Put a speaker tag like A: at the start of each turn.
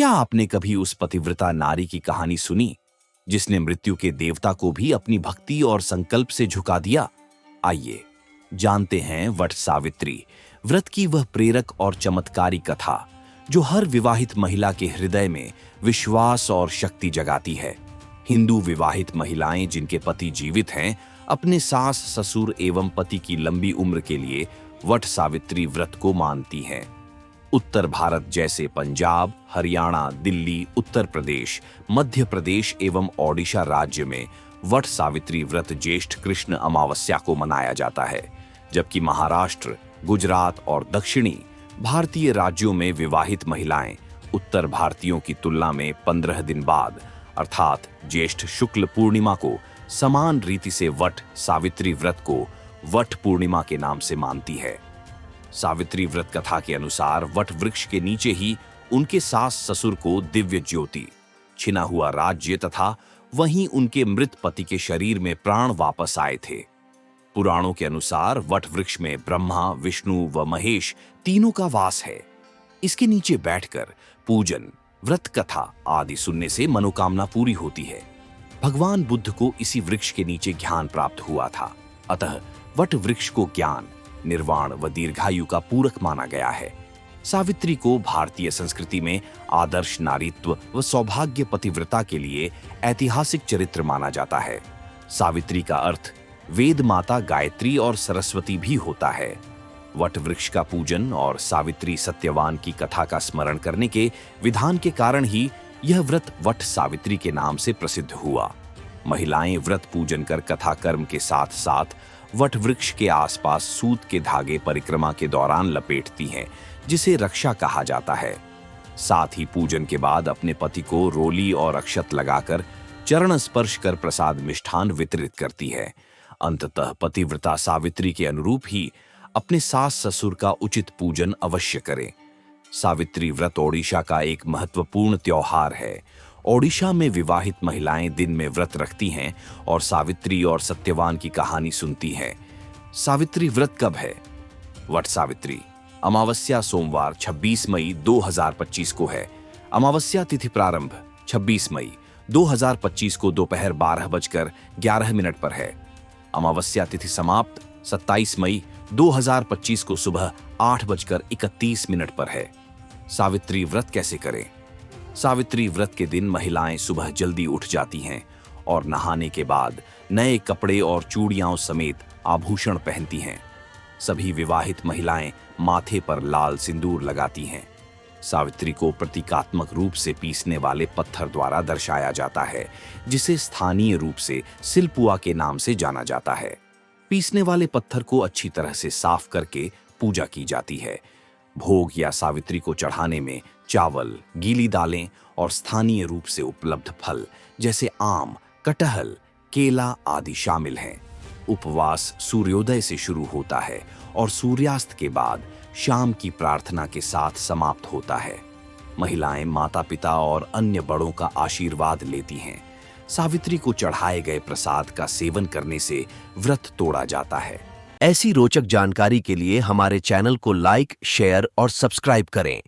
A: क्या आपने कभी उस पतिव्रता नारी की कहानी सुनी जिसने मृत्यु के देवता को भी अपनी भक्ति और संकल्प से झुका दिया? आइए जानते हैं वट सावित्री व्रत की वह प्रेरक और चमत्कारी कथा जो हर विवाहित महिला के हृदय में विश्वास और शक्ति जगाती है। हिंदू विवाहित महिलाएं जिनके पति जीवित हैं अपने सास ससुर एवं पति की लंबी उम्र के लिए वट सावित्री व्रत को मानती हैं। उत्तर भारत जैसे पंजाब, हरियाणा, दिल्ली, उत्तर प्रदेश, मध्य प्रदेश एवं ओडिशा राज्य में वट सावित्री व्रत ज्येष्ठ कृष्ण अमावस्या को मनाया जाता है, जबकि महाराष्ट्र, गुजरात और दक्षिणी भारतीय राज्यों में विवाहित महिलाएं उत्तर भारतीयों की तुलना में 15 दिन बाद अर्थात ज्येष्ठ शुक्ल पूर्णिमा को समान रीति से वट सावित्री व्रत को वट पूर्णिमा के नाम से मानती है। सावित्री व्रत कथा के अनुसार वट वृक्ष के नीचे ही उनके सास ससुर को दिव्य ज्योति, छिना हुआ राज्य तथा वहीं उनके मृत पति के शरीर में प्राण वापस आए थे। पुराणों के अनुसार वट वृक्ष में ब्रह्मा, विष्णु व महेश तीनों का वास है। इसके नीचे बैठकर पूजन, व्रत कथा आदि सुनने से मनोकामना पूरी होती है। भगवान बुद्ध को इसी वृक्ष के नीचे ज्ञान प्राप्त हुआ था, अतः वट वृक्ष को ज्ञान, निर्वाण व दीर्घायु का पूरक माना गया है। सावित्री को भारतीय संस्कृति में आदर्श नारीत्व व सौभाग्य पतिव्रता के लिए ऐतिहासिक चरित्र माना जाता है। सावित्री का अर्थ वेद माता गायत्री और सरस्वती भी होता है। वट वृक्ष का पूजन और सावित्री सत्यवान की कथा का स्मरण करने के विधान के कारण ही यह व्रत वट सावित्री के नाम से प्रसिद्ध हुआ। महिलाएं व्रत पूजन कर कथा कर्म के साथ साथ वट वृक्ष के आसपास सूत के धागे परिक्रमा के दौरान लपेटती हैं, जिसे रक्षा कहा जाता है। साथ ही पूजन के बाद अपने पति को रोली और अक्षत लगाकर चरण स्पर्श कर प्रसाद मिष्ठान वितरित करती है। अंततः पतिव्रता सावित्री के अनुरूप ही अपने सास ससुर का उचित पूजन अवश्य करें। सावित्री व्रत ओडिशा का एक महत्वपूर्ण त्योहार है। ओडिशा में विवाहित महिलाएं दिन में व्रत रखती हैं और सावित्री और सत्यवान की कहानी सुनती हैं। सावित्री व्रत कब है? वट सावित्री अमावस्या सोमवार 26 मई 2025 को है। अमावस्या तिथि प्रारंभ 26 मई 2025 को दोपहर 12:11 पर है। अमावस्या तिथि समाप्त 27 मई 2025 को सुबह 8:31 पर है। सावित्री व्रत कैसे करें? सावित्री व्रत के दिन महिलाएं सुबह जल्दी उठ जाती हैं और नहाने के बाद नए कपड़े और चूड़ियों समेत आभूषण पहनती हैं। सभी विवाहित महिलाएं माथे पर लाल सिंदूर लगाती हैं। सावित्री को प्रतीकात्मक रूप से पीसने वाले पत्थर द्वारा दर्शाया जाता है, जिसे स्थानीय रूप से सिलपुआ के नाम से जाना जाता है। पीसने वाले पत्थर को अच्छी तरह से साफ करके पूजा की जाती है। भोग या सावित्री को चढ़ाने में चावल, गीली दालें और स्थानीय रूप से उपलब्ध फल जैसे आम, कटहल, केला आदि शामिल हैं। उपवास सूर्योदय से शुरू होता है और सूर्यास्त के बाद शाम की प्रार्थना के साथ समाप्त होता है। महिलाएं माता पिता और अन्य बड़ों का आशीर्वाद लेती हैं। सावित्री को चढ़ाए गए प्रसाद का सेवन करने से व्रत तोड़ा जाता है।
B: ऐसी रोचक जानकारी के लिए हमारे चैनल को लाइक, शेयर और सब्सक्राइब करें।